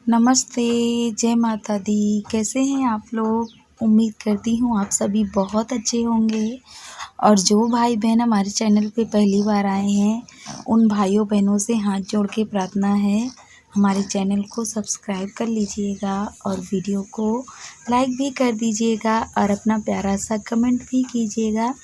नमस्ते, जय माता दी। कैसे हैं आप लोग? उम्मीद करती हूँ आप सभी बहुत अच्छे होंगे। और जो भाई बहन हमारे चैनल पे पहली बार आए हैं, उन भाइयों बहनों से हाथ जोड़ के प्रार्थना है, हमारे चैनल को सब्सक्राइब कर लीजिएगा और वीडियो को लाइक भी कर दीजिएगा और अपना प्यारा सा कमेंट भी कीजिएगा।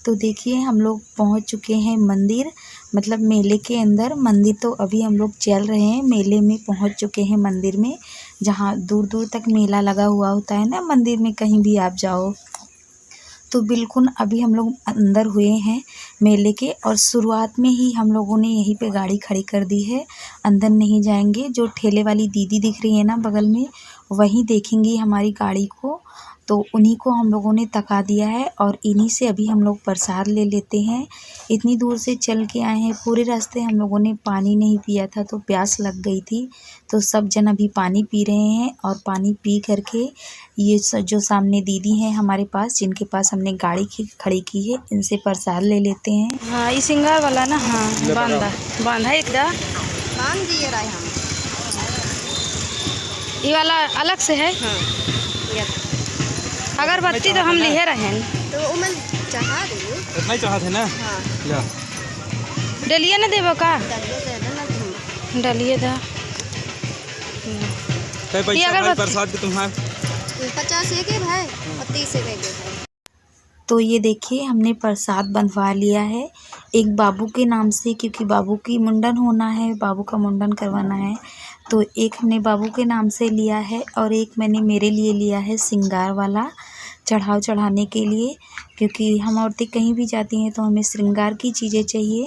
तो देखिए हम लोग पहुंच चुके हैं मंदिर, मतलब मेले के अंदर। मंदिर तो अभी हम लोग चल रहे हैं, मेले में पहुंच चुके हैं मंदिर में, जहां दूर दूर तक मेला लगा हुआ होता है ना मंदिर में, कहीं भी आप जाओ तो बिल्कुल अभी हम लोग अंदर हुए हैं मेले के। और शुरुआत में ही हम लोगों ने यहीं पे गाड़ी खड़ी कर दी है, अंदर नहीं जाएंगे। जो ठेले वाली दीदी दिख रही है ना बगल में, वहीं देखेंगी हमारी गाड़ी को, तो उन्हीं को हम लोगों ने तका दिया है और इन्हीं से अभी हम लोग प्रसाद ले लेते हैं। इतनी दूर से चल के आए हैं, पूरे रास्ते हम लोगों ने पानी नहीं पिया था तो प्यास लग गई थी। तो सब जन अभी पानी पी रहे हैं और पानी पी करके ये जो सामने दीदी हैं हमारे पास, जिनके पास हमने गाड़ी खड़ी की है, इनसे प्रसाद ले लेते हैं। हाँ, ये सिंगार वाला ना। हाँ, बांधा एकदम बांध दिए रहे हम। ये वाला अलग से है। हाँ। अगरबत्ती तो हम लिए रहे तो उमन चाहा दे इतना ही चाहत है ना। हां डलिया ना देबो का डलिए दा कई पैसा भाई प्रसाद के तुम्हारे 50 एक है भाई और 30 एक है। तो ये देखिए हमने प्रसाद बंधवा लिया है एक बाबू के नाम से, क्योंकि बाबू की मुंडन होना है, बाबू का मुंडन करवाना है। तो एक हमने बाबू के नाम से लिया है और एक मैंने मेरे लिए लिया है श्रृंगार वाला, चढ़ाव चढ़ाने के लिए, क्योंकि हम औरतें कहीं भी जाती हैं तो हमें श्रृंगार की चीज़ें चाहिए।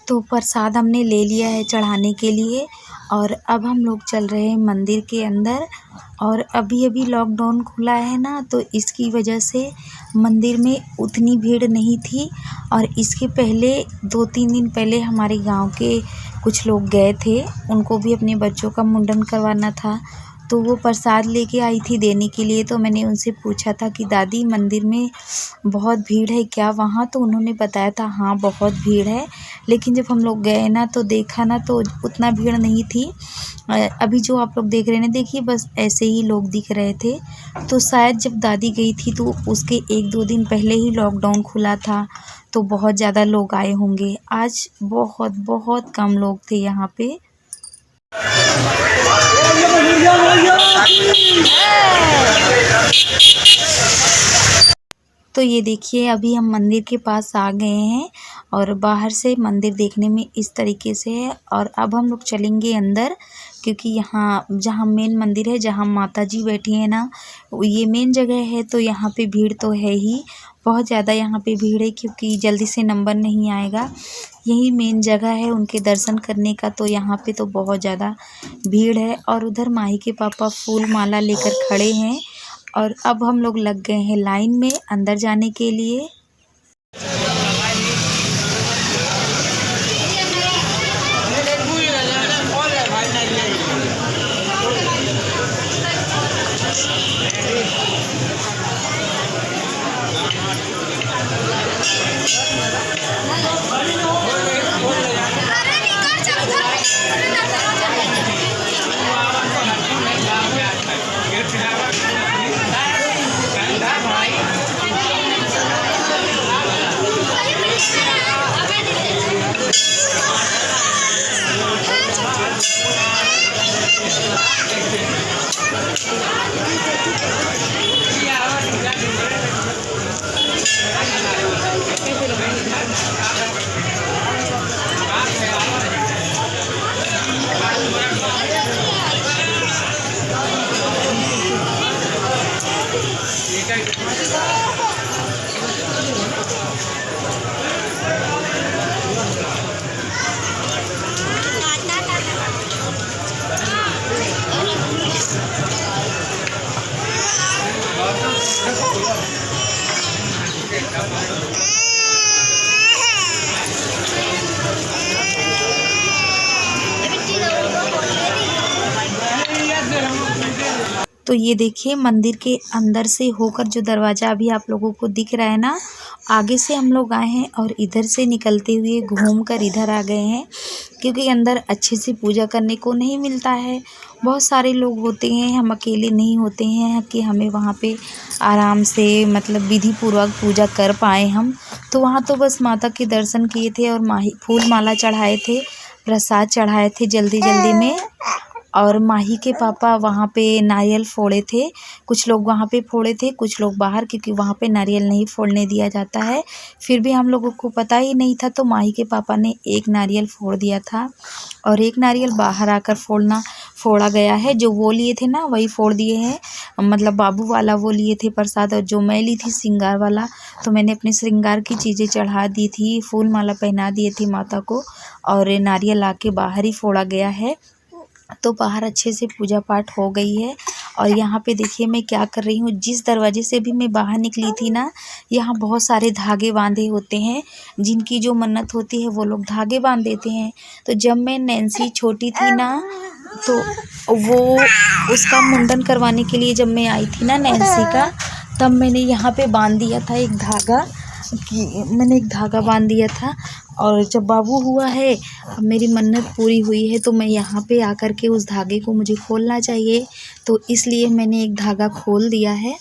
तो प्रसाद हमने ले लिया है चढ़ाने के लिए और अब हम लोग चल रहे हैं मंदिर के अंदर। और अभी अभी लॉकडाउन खुला है ना, तो इसकी वजह से मंदिर में उतनी भीड़ नहीं थी। और इसके पहले 2-3 दिन पहले हमारे गांव के कुछ लोग गए थे, उनको भी अपने बच्चों का मुंडन करवाना था, तो वो प्रसाद लेके आई थी देने के लिए। तो मैंने उनसे पूछा था कि दादी मंदिर में बहुत भीड़ है क्या वहाँ? तो उन्होंने बताया था हाँ बहुत भीड़ है, लेकिन जब हम लोग गए ना तो देखा ना तो उतना भीड़ नहीं थी। अभी जो आप लोग देख रहे हैं ना, देखिए बस ऐसे ही लोग दिख रहे थे। तो शायद जब दादी गई थी तो उसके 1-2 दिन पहले ही लॉकडाउन खुला था, तो बहुत ज़्यादा लोग आए होंगे। आज बहुत बहुत कम लोग थे यहाँ पे। तो ये देखिए अभी हम मंदिर के पास आ गए हैं और बाहर से मंदिर देखने में इस तरीके से है। और अब हम लोग चलेंगे अंदर, क्योंकि यहाँ जहाँ मेन मंदिर है, जहाँ माता जी बैठी हैं ना, ये मेन जगह है। तो यहाँ पे भीड़ तो है ही, बहुत ज़्यादा यहाँ पे भीड़ है, क्योंकि जल्दी से नंबर नहीं आएगा। यही मेन जगह है उनके दर्शन करने का, तो यहाँ पे तो बहुत ज़्यादा भीड़ है। और उधर माही के पापा फूल माला लेकर खड़े हैं और अब हम लोग लग गए हैं लाइन में अंदर जाने के लिए। तो ये देखिए मंदिर के अंदर से होकर जो दरवाज़ा अभी आप लोगों को दिख रहा है ना, आगे से हम लोग आए हैं और इधर से निकलते हुए घूम कर इधर आ गए हैं, क्योंकि अंदर अच्छे से पूजा करने को नहीं मिलता है। बहुत सारे लोग होते हैं, हम अकेले नहीं होते हैं कि हमें वहाँ पे आराम से मतलब विधि पूर्वक पूजा कर पाएँ हम। तो वहाँ तो बस माता के दर्शन किए थे और माही फूल माला चढ़ाए थे, प्रसाद चढ़ाए थे जल्दी जल्दी में। और माही के पापा वहाँ पे नारियल फोड़े थे, कुछ लोग वहाँ पे फोड़े थे, कुछ लोग बाहर, क्योंकि वहाँ पे नारियल नहीं फोड़ने दिया जाता है। फिर भी हम लोगों को पता ही नहीं था, तो माही के पापा ने एक नारियल फोड़ दिया था और एक नारियल बाहर आकर फोड़ा गया है। जो वो लिए थे ना वही फोड़ दिए हैं, मतलब बाबू वाला वो लिए थे प्रसाद, और जो मैं ली थी श्रृंगार वाला, तो मैंने अपने श्रृंगार की चीज़ें चढ़ा दी थी, फूल माला पहना दिए थे माता को, और नारियल आके बाहर ही फोड़ा गया है। तो बाहर अच्छे से पूजा पाठ हो गई है। और यहाँ पे देखिए मैं क्या कर रही हूँ, जिस दरवाजे से भी मैं बाहर निकली थी ना, यहाँ बहुत सारे धागे बांधे होते हैं, जिनकी जो मन्नत होती है वो लोग धागे बांध देते हैं। तो जब मैं नैन्सी छोटी थी ना, तो वो उसका मुंडन करवाने के लिए जब मैं आई थी ना नैन्सी का, तब मैंने यहाँ पे बांध दिया था एक धागा, कि मैंने एक धागा बांध दिया था। और जब बाबू हुआ है, अब मेरी मन्नत पूरी हुई है, तो मैं यहाँ पे आकर के उस धागे को मुझे खोलना चाहिए, तो इसलिए मैंने एक धागा खोल दिया है।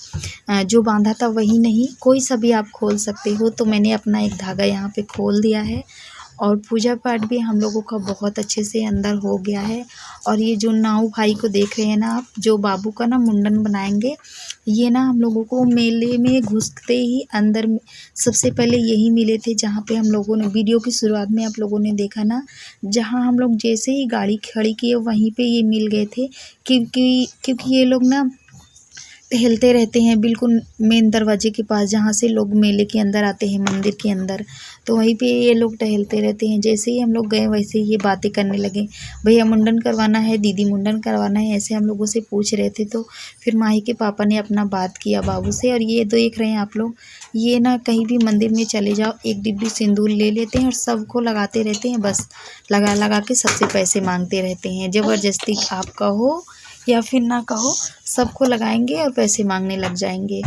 जो बांधा था वही नहीं, कोई सा भी आप खोल सकते हो। तो मैंने अपना एक धागा यहाँ पे खोल दिया है और पूजा पाठ भी हम लोगों का बहुत अच्छे से अंदर हो गया है। और ये जो नाऊ भाई को देख रहे हैं ना आप, जो बाबू का ना मुंडन बनाएंगे, ये ना हम लोगों को मेले में घुसते ही अंदर सबसे पहले यही मिले थे, जहाँ पे हम लोगों ने वीडियो की शुरुआत में आप लोगों ने देखा ना, जहाँ हम लोग जैसे ही गाड़ी खड़ी किए वहीं पे ये मिल गए थे। क्योंकि ये लोग ना टहलते रहते हैं बिल्कुल मेन दरवाजे के पास, जहाँ से लोग मेले के अंदर आते हैं मंदिर के अंदर, तो वहीं पे ये लोग टहलते रहते हैं। जैसे ही हम लोग गए वैसे ही ये बातें करने लगे, भैया मुंडन करवाना है, दीदी मुंडन करवाना है, ऐसे हम लोगों से पूछ रहे थे। तो फिर माही के पापा ने अपना बात किया बाबू से। और ये देख रहे हैं आप लोग, ये ना कहीं भी मंदिर में चले जाओ, एक डिब्बी सिंदूर ले लेते हैं और सबको लगाते रहते हैं, बस लगा लगा के सबसे पैसे मांगते रहते हैं। ज़बरदस्ती आप कहो या फिर ना कहो, सबको लगाएंगे और पैसे मांगने लग जाएंगे।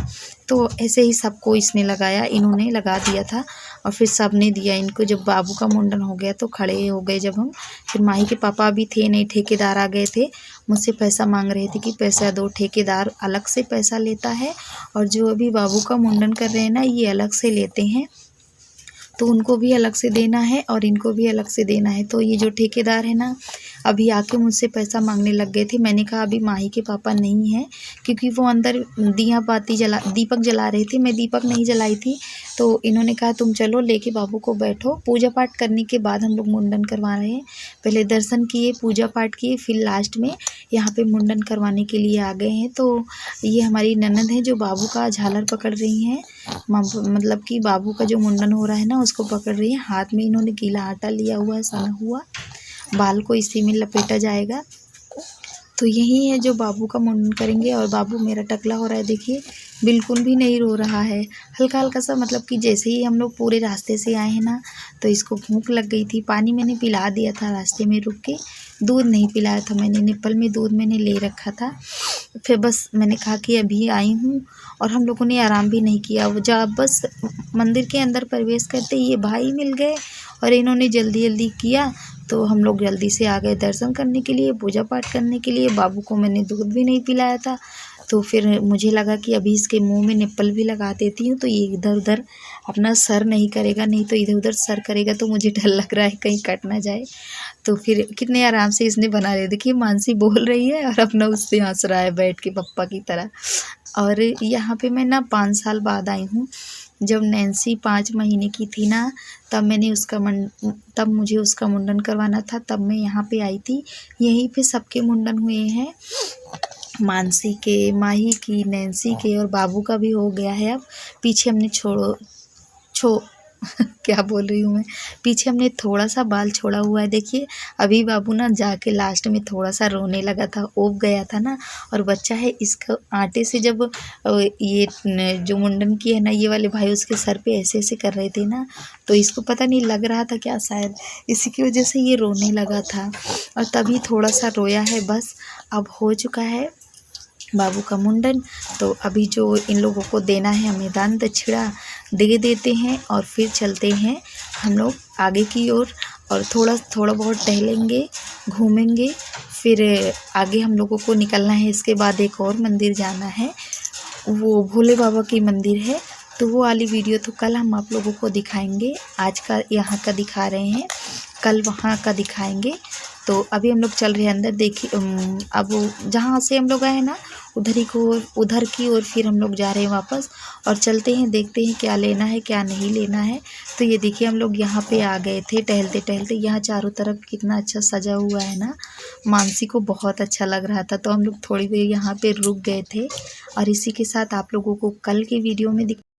तो ऐसे ही सबको इसने लगाया, इन्होंने लगा दिया था और फिर सब ने दिया इनको। जब बाबू का मुंडन हो गया तो खड़े हो गए जब हम, फिर माही के पापा भी थे नहीं, ठेकेदार आ गए थे, मुझसे पैसा मांग रहे थे कि पैसा दो। ठेकेदार अलग से पैसा लेता है और जो अभी बाबू का मुंडन कर रहे हैं ना, ये अलग से लेते हैं, तो उनको भी अलग से देना है और इनको भी अलग से देना है। तो ये जो ठेकेदार है ना, अभी आके मुझसे पैसा मांगने लग गए थे। मैंने कहा अभी माही के पापा नहीं हैं, क्योंकि वो अंदर दीपक जला रहे थे, मैं दीपक नहीं जलाई थी। तो इन्होंने कहा तुम चलो लेके बाबू को बैठो, पूजा पाठ करने के बाद हम लोग मुंडन करवा रहे हैं। पहले दर्शन किए, पूजा पाठ किए, फिर लास्ट में यहाँ पे मुंडन करवाने के लिए आ गए हैं। तो ये हमारी ननद है जो बाबू का झालर पकड़ रही हैं, मतलब कि बाबू का जो मुंडन हो रहा है ना उसको पकड़ रही है। हाथ में इन्होंने गीला आटा लिया हुआ है, सना हुआ, बाल को इसी में लपेटा जाएगा। तो यही है जो बाबू का मुंडन करेंगे। और बाबू मेरा टकला हो रहा है, देखिए बिल्कुल भी नहीं रो रहा है, हल्का हल्का सा, मतलब कि जैसे ही हम लोग पूरे रास्ते से आए हैं ना, तो इसको भूख लग गई थी। पानी मैंने पिला दिया था रास्ते में रुक के, दूध नहीं पिलाया था मैंने, निप्पल में दूध मैंने ले रखा था। फिर बस मैंने कहा कि अभी आई हूँ, और हम लोगों ने आराम भी नहीं किया। वो जब बस मंदिर के अंदर प्रवेश करते ये भाई मिल गए और इन्होंने जल्दी जल्दी किया, तो हम लोग जल्दी से आ गए दर्शन करने के लिए, पूजा पाठ करने के लिए। बाबू को मैंने दूध भी नहीं पिलाया था, तो फिर मुझे लगा कि अभी इसके मुंह में निप्पल भी लगा देती हूँ, तो ये इधर उधर अपना सर नहीं करेगा, नहीं तो इधर उधर सर करेगा तो मुझे डर लग रहा है कहीं कट ना जाए। तो फिर कितने आराम से इसने बना लिया, देखिए मानसी बोल रही है और अपना उससे हंस रहा है बैठ के पप्पा की तरह। और यहाँ पे मैं ना 5 साल बाद आई हूँ। जब नैन्सी 5 महीने की थी ना, तब मुझे उसका मुंडन करवाना था, तब मैं यहाँ पे आई थी। यहीं पे सबके मुंडन हुए हैं, मानसी के, माही की, नैन्सी के, और बाबू का भी हो गया है। अब पीछे हमने क्या बोल रही हूँ मैं, पीछे हमने थोड़ा सा बाल छोड़ा हुआ है। देखिए अभी बाबू ना जाके लास्ट में थोड़ा सा रोने लगा था, ऊब गया था ना। और बच्चा है, इसका आटे से जब ये जो मुंडन किया है ना, ये वाले भाई उसके सर पे ऐसे ऐसे कर रहे थे ना, तो इसको पता नहीं लग रहा था क्या, शायद इसी की वजह से ये रोने लगा था, और तभी थोड़ा सा रोया है, बस अब हो चुका है। बाबू का मुंडन। तो अभी जो इन लोगों को देना है हमें दान दक्षिणा दे देते हैं और फिर चलते हैं हम लोग आगे की ओर और थोड़ा बहुत टहलेंगे, घूमेंगे, फिर आगे हम लोगों को निकलना है। इसके बाद एक और मंदिर जाना है, वो भोले बाबा की मंदिर है। तो वो वाली वीडियो तो कल हम आप लोगों को दिखाएंगे। आज का यहाँ का दिखा रहे हैं, कल वहाँ का दिखाएंगे। तो अभी हम लोग चल रहे हैं अंदर। देखिए अब जहाँ से हम लोग आए ना उधर की ओर फिर हम लोग जा रहे हैं वापस और चलते हैं, देखते हैं क्या लेना है क्या नहीं लेना है। तो ये देखिए हम लोग यहाँ पे आ गए थे टहलते टहलते। यहाँ चारों तरफ कितना अच्छा सजा हुआ है ना, मानसी को बहुत अच्छा लग रहा था। तो हम लोग थोड़ी देर यहाँ पे रुक गए थे और इसी के साथ आप लोगों को कल के वीडियो में